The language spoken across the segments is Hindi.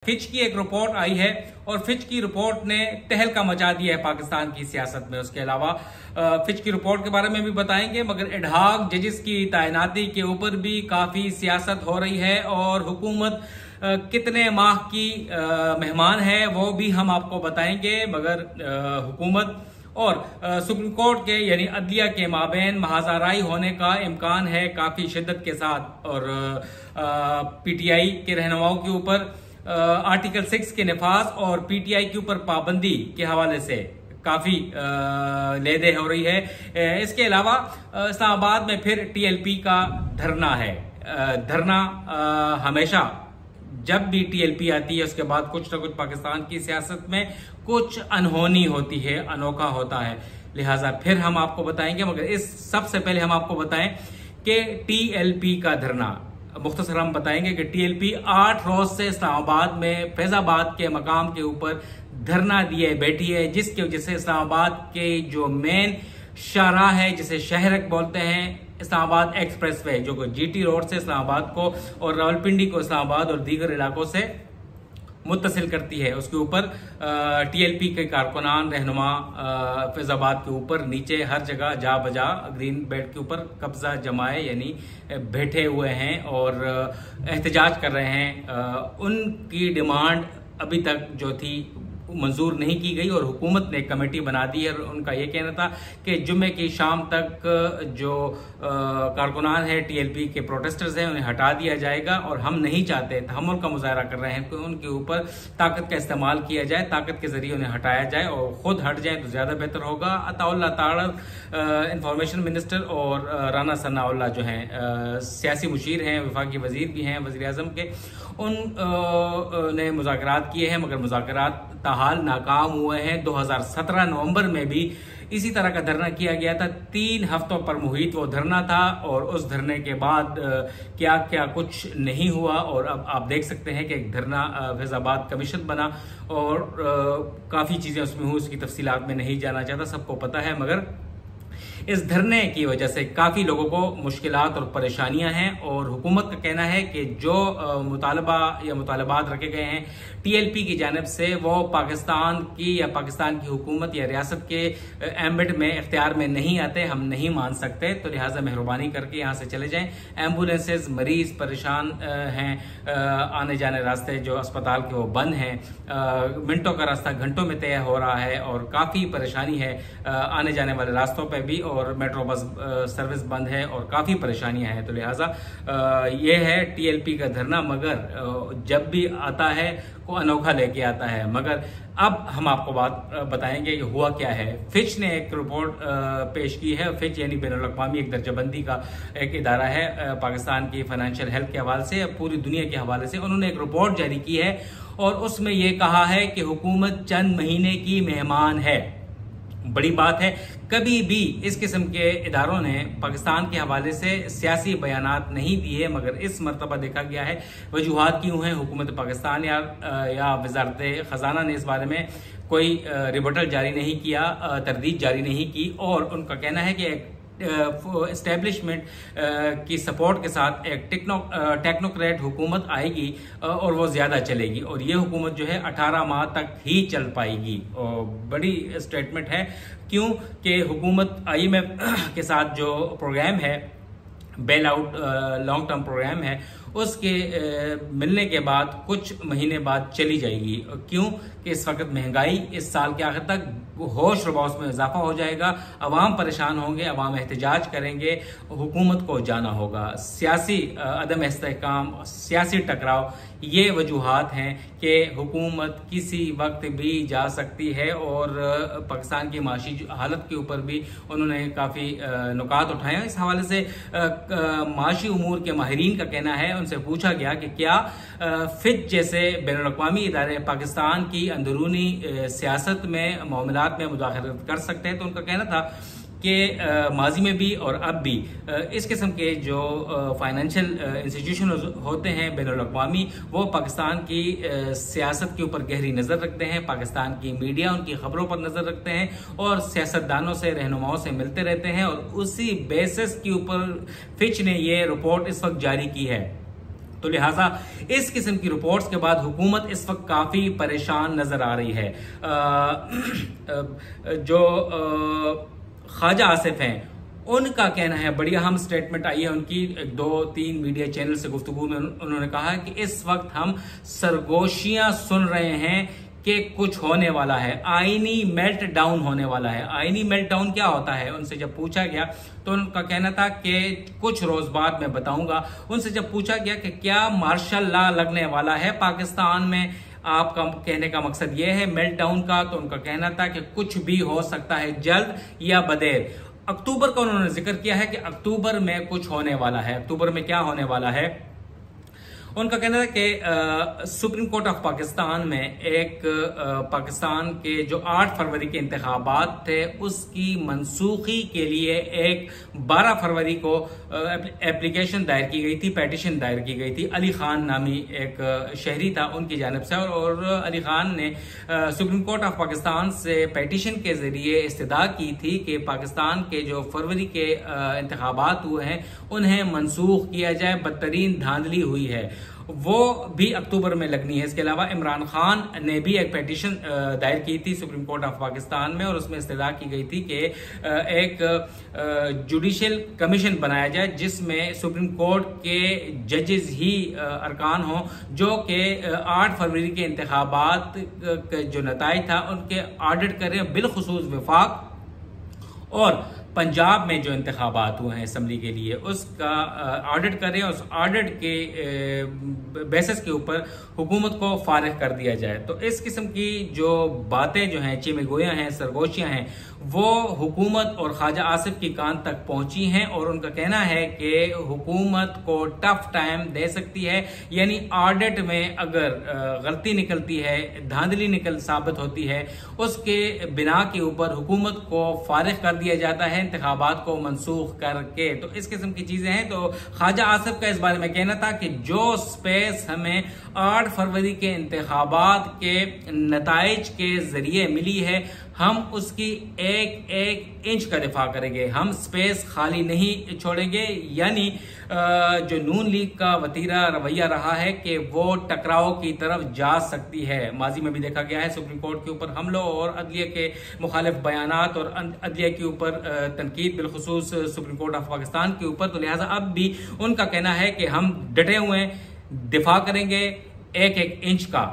फिच की एक रिपोर्ट आई है और फिच की रिपोर्ट ने तहलका मचा दिया है पाकिस्तान की सियासत में। उसके अलावा फिच की रिपोर्ट के बारे में भी बताएंगे, मगर एडहॉक जजेस की तैनाती के ऊपर भी काफी सियासत हो रही है और हुकूमत कितने माह की मेहमान है वो भी हम आपको बताएंगे। मगर हुकूमत और सुप्रीम कोर्ट के यानी अदलिया के माबैन महाजाराई होने का इम्कान है काफी शिद्दत के साथ। और पीटीआई के रहनुमाओं के ऊपर आर्टिकल 6 के नफाज और पीटीआई के ऊपर पाबंदी के हवाले से काफी लेदे हो रही है। इसके अलावा इस्लामाबाद में फिर टीएलपी का धरना है। धरना हमेशा जब भी टीएलपी आती है उसके बाद कुछ ना कुछ पाकिस्तान की सियासत में कुछ अनहोनी होती है, अनोखा होता है, लिहाजा फिर हम आपको बताएंगे। मगर इस सबसे पहले हम आपको बताएं कि टीएलपी का धरना मुख्तसर हम बताएंगे कि टीएलपी 8 रोज से इस्लामाबाद में फैजाबाद के मकाम के ऊपर धरना दिए बैठी है, जिसकी वजह से इस्लामाबाद के जो मेन शाहराह है जिसे शहरक बोलते हैं, इस्लामाबाद एक्सप्रेस वे जो जीटी रोड से इस्लामाबाद को और रावलपिंडी को इस्लामाबाद और दीगर इलाकों से मुत्तसिल करती है, उसके ऊपर टीएलपी के कारकुनान रहनुमा फैजाबाद के ऊपर नीचे हर जगह जा बजा ग्रीन बेल्ट के ऊपर कब्जा जमाए यानी बैठे हुए हैं और एहतजाज कर रहे हैं। उनकी डिमांड अभी तक जो थी मंजूर नहीं की गई और हुकूमत ने कमेटी बना दी है। और उनका यह कहना था कि जुम्मे की शाम तक जो कारकुनान है टीएलपी के प्रोटेस्टर्स हैं उन्हें हटा दिया जाएगा और हम नहीं चाहते, तहम्मुल का मुजाहरा कर रहे हैं कि उनके ऊपर ताकत का इस्तेमाल किया जाए, ताकत के जरिए उन्हें हटाया जाए और खुद हट जाए तो ज्यादा बेहतर होगा। अताउल्ला तारड़ इंफॉर्मेशन मिनिस्टर और राना सनाउल्लाह जो हैं सियासी मुशीर हैं, वफाकी वजीर भी हैं वजीर आजम के, उन्होंने मुज़ाकरात किए हैं मगर मुज़ाकरात ताहाल नाकाम हुए हैं। 2017 नवंबर में भी इसी तरह का धरना किया गया था, 3 हफ्तों पर मुहित वो धरना था और उस धरने के बाद क्या क्या कुछ नहीं हुआ। और अब आप देख सकते हैं कि एक धरना फैजाबाद कमीशन बना और काफी चीजें उसमें हुई, उसकी तफसीलात में नहीं जाना चाहता, सबको पता है। मगर इस धरने की वजह से काफी लोगों को मुश्किलात और परेशानियां हैं और हुकूमत का कहना है कि जो मुतालबा या मुतालबात रखे गए हैं टीएलपी की जानिब से वो पाकिस्तान की या पाकिस्तान की हुकूमत या रियासत के एम्बिट में इख्तियार में नहीं आते, हम नहीं मान सकते, तो लिहाजा मेहरबानी करके यहाँ से चले जाएं। एम्बुलेंसेज मरीज परेशान हैं, आने जाने रास्ते जो अस्पताल के वो बंद हैं, मिनटों का रास्ता घंटों में तय हो रहा है और काफी परेशानी है आने जाने वाले रास्तों पर भी, और मेट्रो बस सर्विस बंद है और काफी परेशानियां हैं। तो लिहाजा ये है टीएलपी का धरना, मगर जब भी आता है को अनोखा लेके आता है। मगर अब हम आपको बात बताएंगे कि हुआ क्या है। फिच ने एक रिपोर्ट पेश की है। फिच यानी बैनुल-अक़वामी एक दर्जाबंदी का एक इदारा है पाकिस्तान की फाइनेंशियल हेल्थ के हवाले से, पूरी दुनिया के हवाले से। उन्होंने एक रिपोर्ट जारी की है और उसमें यह कहा है कि हुकूमत चंद महीने की मेहमान है। बड़ी बात है, कभी भी इस किस्म के इदारों ने पाकिस्तान के हवाले से सियासी बयानात नहीं दिए, मगर इस मरतबा देखा गया है वजूहात क्यों हैं। हुकूमत पाकिस्तान या वजारत खजाना ने इस बारे में कोई रिबटल जारी नहीं किया, तरदीद जारी नहीं की और उनका कहना है कि एस्टेब्लिशमेंट की सपोर्ट के साथ एक टेक्नोक्रेट हुकूमत आएगी और वो ज्यादा चलेगी और ये हुकूमत जो है 18 माह तक ही चल पाएगी। और बड़ी स्टेटमेंट है, क्यों कि हुकूमत आईएमएफ के साथ जो प्रोग्राम है, bail out long term program है, उसके मिलने के बाद कुछ महीने बाद चली जाएगी। क्यों कि इस वक्त महंगाई इस साल के आखिर तक होश रबौस में इजाफा हो जाएगा, अवाम परेशान होंगे, अवाम एहतजाज करेंगे, हुकूमत को जाना होगा। सियासी अदम इस्तेहकाम, सियासी टकराव, ये वजूहात हैं कि हुकूमत किसी वक्त भी जा सकती है। और पाकिस्तान की माशी हालत के ऊपर भी उन्होंने काफी नुकात उठाए। इस हवाले से माशी उमूर के माहिरीन का कहना है, उनसे पूछा गया कि क्या फिच जैसे बैनुल-अक़वामी इदारे पाकिस्तान की अंदरूनी सियासत में मामलात में मुदाखलत कर सकते हैं, तो उनका कहना था कि माजी में भी और अब भी इस किस्म के जो फाइनेंशियल इंस्टीट्यूशन होते हैं बैनुल-अक़वामी, वो पाकिस्तान की सियासत के ऊपर गहरी नज़र रखते हैं, पाकिस्तान की मीडिया उनकी खबरों पर नज़र रखते हैं और सियासतदानों से, रहनुमाओं से मिलते रहते हैं। और उसी बेसिस के ऊपर फिच ने ये रिपोर्ट इस वक्त जारी की है। तो लिहाजा इस किस्म की रिपोर्ट्स के बाद हुकूमत इस वक्त काफी परेशान नजर आ रही है। जो ख्वाजा आसिफ हैं उनका कहना है, बड़ी अहम स्टेटमेंट आई है उनकी 2-3 मीडिया चैनल से गुफ्तगू में उन्होंने कहा कि इस वक्त हम सरगोशियां सुन रहे हैं कि कुछ होने वाला है, आईनी मेल्ट डाउन होने वाला है। आईनी मेल्ट डाउन क्या होता है, उनसे जब पूछा गया तो उनका कहना था कि कुछ रोज बाद मैं बताऊंगा। उनसे जब पूछा गया कि क्या मार्शल लॉ लगने वाला है पाकिस्तान में, आपका कहने का मकसद यह है मेल्ट डाउन का, तो उनका कहना था कि कुछ भी हो सकता है, जल्द या बदेर। अक्टूबर का उन्होंने जिक्र किया है कि अक्टूबर में कुछ होने वाला है। अक्टूबर में क्या होने वाला है, उनका कहना था कि सुप्रीम कोर्ट ऑफ पाकिस्तान में एक पाकिस्तान के जो 8 फरवरी के इंतखाबात थे उसकी मनसूखी के लिए एक 12 फरवरी को एप्लीकेशन दायर की गई थी, पेटिशन दायर की गई थी। अली खान नामी एक शहरी था उनकी जानिब से, और अली खान ने सुप्रीम कोर्ट ऑफ पाकिस्तान से पेटिशन के जरिए इस्तदा की थी कि पाकिस्तान के जो फरवरी के इंतखाबात हुए हैं उन्हें मनसूख किया जाए, बदतरीन धांधली हुई है, वो भी अक्टूबर में लगनी है। इसके अलावा इमरान खान ने भी एक पेटिशन दायर की थी सुप्रीम कोर्ट ऑफ पाकिस्तान में, और उसमें इस्तदा की गई थी कि एक जुडिशियल कमीशन बनाया जाए जिसमें सुप्रीम कोर्ट के जजेस ही अरकान हों, जो कि 8 फरवरी के इंतखाबात जो नताइज था उनके ऑडिट करें, बिलखुसूस वफाक और पंजाब में जो इंतखाबात हुए हैं असम्बली के लिए उसका ऑडिट करें, उस ऑडिट के बेसिस के ऊपर हुकूमत को फारिग कर दिया जाए। तो इस किस्म की जो बातें जो हैं, चिमगोयां हैं, सरगोशियां हैं, वो हुकूमत और ख्वाजा आसिफ की कान तक पहुंची हैं, और उनका कहना है कि हुकूमत को टफ टाइम दे सकती है। यानी ऑडिट में अगर गलती निकलती है, धांधली साबित होती है, उसके बिना के ऊपर हुकूमत को फारिग कर दिया जाता है इंतखाबात को मनसूख करके। तो इस किस्म की चीजें हैं। तो ख्वाजा आसिफ का इस बारे में कहना था कि जो स्पेस हमें 8 फरवरी के इंतखाबात के नताइज के जरिए मिली है, हम उसकी एक एक इंच का दिफा करेंगे, हम स्पेस खाली नहीं छोड़ेंगे। यानी जो नून लीग का वतीरा रवैया रहा है कि वो टकराव की तरफ जा सकती है। माजी में भी देखा गया है सुप्रीम कोर्ट के ऊपर हमलों और अदलिया के मुखालिफ बयानात और अदलिया के ऊपर तनकीद, बिलखुसूस सुप्रीम कोर्ट ऑफ पाकिस्तान के ऊपर। तो लिहाजा अब भी उनका कहना है कि हम डटे हुए हैं, दिफा करेंगे एक एक इंच का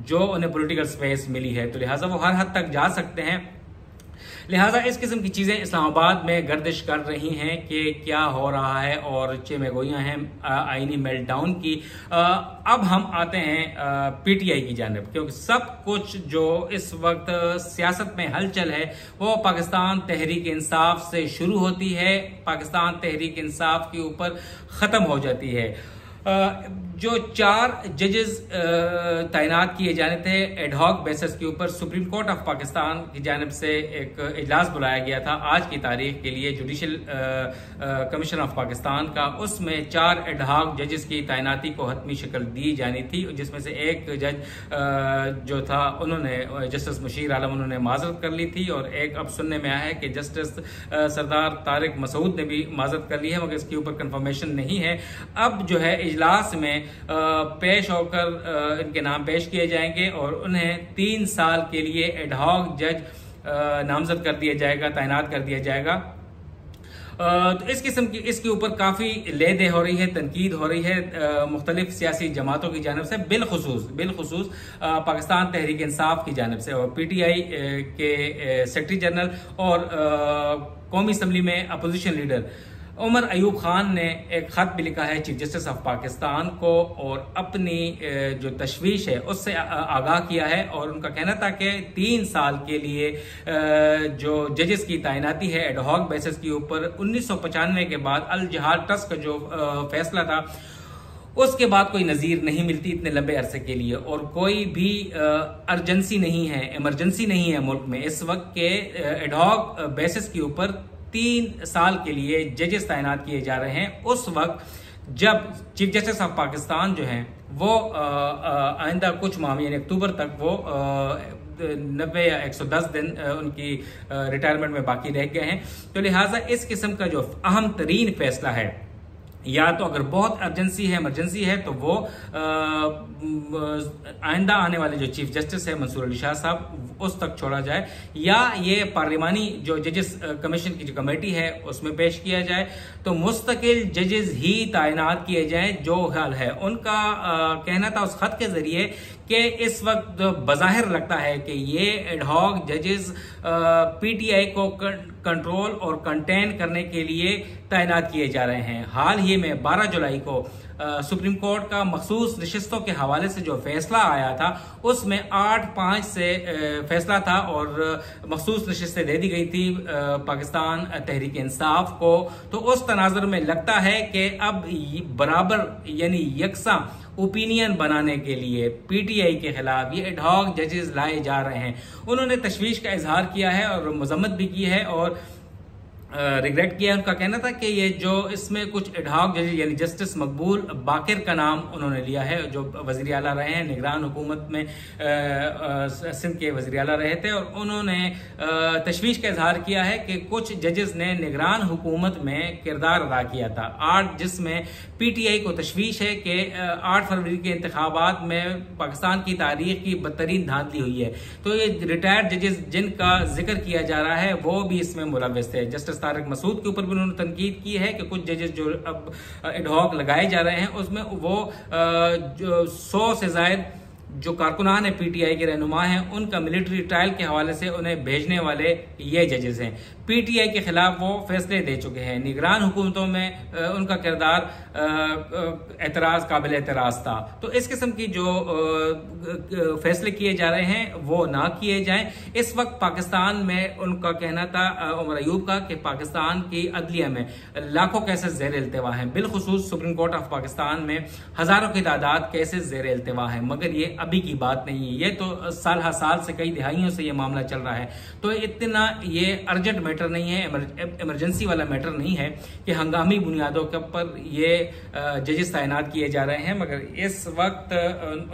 जो उन्हें पॉलिटिकल स्पेस मिली है। तो लिहाजा वो हर हद तक जा सकते हैं। लिहाजा इस किस्म की चीजें इस्लामाबाद में गर्दिश कर रही हैं कि क्या हो रहा है, और चिमगोयां हैं आईनी मेल्टडाउन की। अब हम आते हैं पीटीआई की जानिब, क्योंकि सब कुछ जो इस वक्त सियासत में हलचल है वो पाकिस्तान तहरीक इंसाफ से शुरू होती है, पाकिस्तान तहरीक इंसाफ के ऊपर खत्म हो जाती है। जो 4 जजेस तैनात किए जाने थे एडहॉक बेसिस के ऊपर, सुप्रीम कोर्ट ऑफ पाकिस्तान की जानिब से एक इजलास बुलाया गया था आज की तारीख के लिए जुडिशल कमीशन ऑफ पाकिस्तान का। उसमें 4 एडहॉक जजेस की तैनाती को हतमी शक्ल दी जानी थी, जिसमें से एक जज जो था उन्होंने जस्टिस मुशीर आलम उन्होंने माजरत कर ली थी, और एक अब सुनने में आया है कि जस्टिस सरदार तारिक मसूद ने भी माजरत कर ली है, मगर इसके ऊपर कंफर्मेशन नहीं है। अब जो है इजलास में पेश होकर इनके नाम पेश किए जाएंगे और उन्हें 3 साल के लिए एडहॉक जज नामजद कर दिया जाएगा, तैनात कर दिया जाएगा। तो इस किस्म की इसके ऊपर काफी लेदे हो रही है, तनकीद हो रही है मुख्तलिफ सियासी जमातों की जानिब से, बिलखुसूस पाकिस्तान तहरीक इंसाफ की जानिब से, और पीटीआई के सेक्रेटरी जनरल और कौमी असम्बली में अपोजिशन लीडर उमर अयूब खान ने एक खत भी लिखा है चीफ जस्टिस ऑफ पाकिस्तान को, और अपनी जो तशवीश है उससे आगाह किया है। और उनका कहना था कि 3 साल के लिए जो जजेस की तैनाती है एडहॉक बेसिस के ऊपर, 1995 के बाद अल जहाद ट्रस्ट का जो फैसला था उसके बाद कोई नजीर नहीं मिलती इतने लंबे अरसे के लिए, और कोई भी अर्जेंसी नहीं है, इमरजेंसी नहीं है मुल्क में इस वक्त के एडहॉक बेसिस के ऊपर 3 साल के लिए जजेस तैनात किए जा रहे हैं। उस वक्त जब चीफ जस्टिस ऑफ पाकिस्तान जो हैं वो आइंदा कुछ माह यानी अक्टूबर तक वो 90 या 110 दिन उनकी रिटायरमेंट में बाकी रह गए हैं। तो लिहाजा इस किस्म का जो अहम तरीन फैसला है या तो अगर बहुत अर्जेंसी है, इमरजेंसी है, तो वो आइंदा आने वाले जो चीफ जस्टिस है मंसूर अली शाह साहब उस तक छोड़ा जाए, या ये पार्लिमानी जो जजेस कमीशन की जो कमेटी है उसमें पेश किया जाए। तो मुस्तकिल जजेस ही तैनात किए जाएं जो हाल है। उनका कहना था उस खत के जरिए कि इस वक्त बज़ाहिर लगता है कि ये एडहॉक जजेस पीटीआई को कंट्रोल और कंटेन करने के लिए तैनात किए जा रहे हैं। हाल ही में 12 जुलाई को सुप्रीम कोर्ट का मखसूस नशिस्तों के हवाले से जो फैसला आया था उसमें 8-5 से फैसला था और मखसूस नशिस्तें दे दी गई थी पाकिस्तान तहरीक इंसाफ को। तो उस तनाजुर में लगता है कि अब बराबर यानी यकसा ओपिनियन बनाने के लिए पीटीआई के खिलाफ ये एडहॉक जजेस लाए जा रहे हैं। उन्होंने तशवीश का इजहार किया है और मजम्मत भी की है और रिग्रेट किया है। उनका कहना था कि ये जो इसमें कुछ एडहॉक जजेस यानी जस्टिस मकबूल बाकिर का नाम उन्होंने लिया है, जो वज़ीर आला रहे हैं, निगरान हुकूमत में सिंध के वज़ीर आला रहे थे, और उन्होंने तशवीश का इजहार किया है कि कुछ जजेस ने निगरान हुकूमत में किरदार अदा किया था। जिसमें पीटीआई को तशवीश है कि 8 फरवरी के इंतखाबात में पाकिस्तान की तारीख की बदतरीन धांधली हुई है। तो ये रिटायर्ड जजेस जिनका जिक्र किया जा रहा है वो भी इसमें मुलव्वस थे। जस्टिस तारिक मसूद के ऊपर भी उन्होंने तनकीद की है कि कुछ जजेस जो अब एडहॉक लगाए जा रहे हैं उसमें वो जो 100 से ज्यादा जो कारकुनान है पीटीआई के रहनुमा हैं उनका मिलिट्री ट्रायल के हवाले से उन्हें भेजने वाले ये जजेस हैं। पीटीआई के खिलाफ वो फैसले दे चुके हैं। निगरान हुकूमतों में उनका किरदार एतराज काबिल एतराज था। तो इस किस्म की जो फैसले किए जा रहे हैं वो ना किए जाएं। इस वक्त पाकिस्तान में उनका कहना था उमर अयूब का कि पाकिस्तान की अदलिया में लाखों केसेस ज़ेर इल्तिवा हैं, बिलखुसूस सुप्रीम कोर्ट ऑफ पाकिस्तान में हजारों की तादाद केसेस ज़ेर इल्तिवा हैं। मगर ये अभी की बात नहीं है, ये तो साल हर साल से कई दिहाइयों से ये मामला चल रहा है। तो इतना ये अर्जेंट मैटर नहीं है, इमरजेंसी वाला मैटर नहीं है कि हंगामी बुनियादों के ऊपर ये जजेस तैनात किए जा रहे हैं। मगर इस वक्त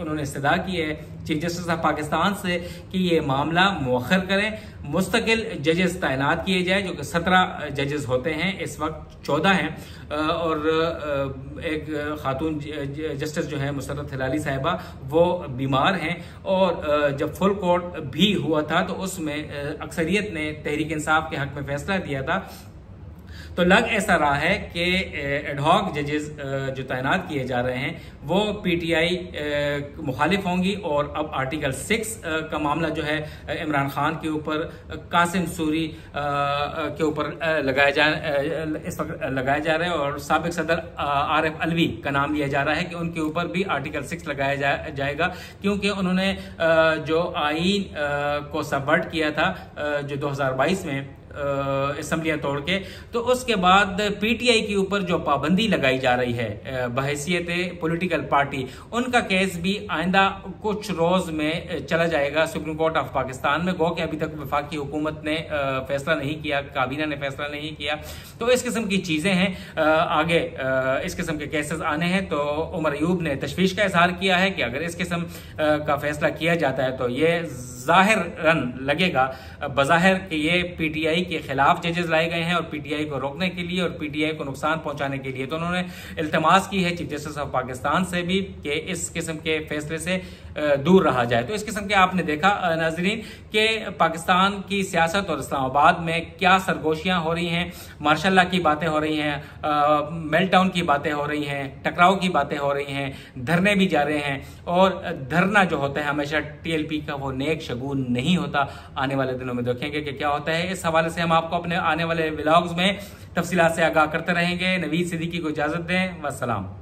उन्होंने इस्तदा की है चीफ जस्टिस ऑफ पाकिस्तान से कि ये मामला मुअख्खर करें, मुस्तकिल जजेस तैनात किए जाए, जो कि 17 जजेस होते हैं, इस वक्त 14 हैं, और एक खातून जस्टिस जो है मुसर्रत हिलाली साहिबा वो बीमार हैं। और जब फुल कोर्ट भी हुआ था तो उसमें अक्सरियत ने तहरीक इंसाफ के हक में फैसला दिया था। तो लग ऐसा रहा है कि एडहॉक जजेस जो तैनात किए जा रहे हैं वो पीटीआई मुखालिफ होंगी, और अब आर्टिकल 6 का मामला जो है इमरान खान के ऊपर, कासिम सूरी के ऊपर इस वक्त लगाया जा रहा है, और साबिक सदर आरिफ अलवी का नाम लिया जा रहा है कि उनके ऊपर भी आर्टिकल 6 लगाया जाएगा, क्योंकि उन्होंने जो आईन को सबवर्ट किया था जो 2022 में असम्बलियां तोड़ के, तो उसके बाद पीटीआई के ऊपर जो पाबंदी लगाई जा रही है बहैसियत पॉलिटिकल पार्टी, उनका केस भी आइंदा कुछ रोज में चला जाएगा सुप्रीम कोर्ट ऑफ पाकिस्तान में। गो कि अभी तक वफाकी हुकूमत ने फैसला नहीं किया, काबीना ने फैसला नहीं किया। तो इस किस्म की चीजें हैं, आगे इस किस्म के केसेस आने हैं। तो उमर अयूब ने तशवीश का इजहार किया है कि अगर इस किस्म का फैसला किया जाता है तो ये जाहिरन लगेगा बज़ाहिर कि ये पीटीआई के खिलाफ जजेस लाए गए हैं और पीटीआई को रोकने के लिए और पीटीआई को नुकसान पहुंचाने के लिए। तो उन्होंने इल्तमास की है चीफ जस्टिस ऑफ पाकिस्तान से भी कि इस किस्म के फैसले से दूर रहा जाए। तो इस किस्म के आपने देखा नाजरीन कि पाकिस्तान की सियासत और इस्लामाबाद में क्या सरगोशियां हो रही हैं, मार्शल लॉ की बातें हो रही हैं, मेल्टडाउन की बातें हो रही हैं, टकराव की बातें हो रही हैं, धरने भी जा रहे हैं। और धरना जो होता है हमेशा टीएलपी का वो नेक शगुन नहीं होता। आने वाले दिनों में देखेंगे कि क्या होता है। इस हवाले से हम आपको अपने आने वाले व्लॉग्स में तफसीलात से आगाह करते रहेंगे। नवीद सिद्दीकी को इजाजत दें। वस्सलाम।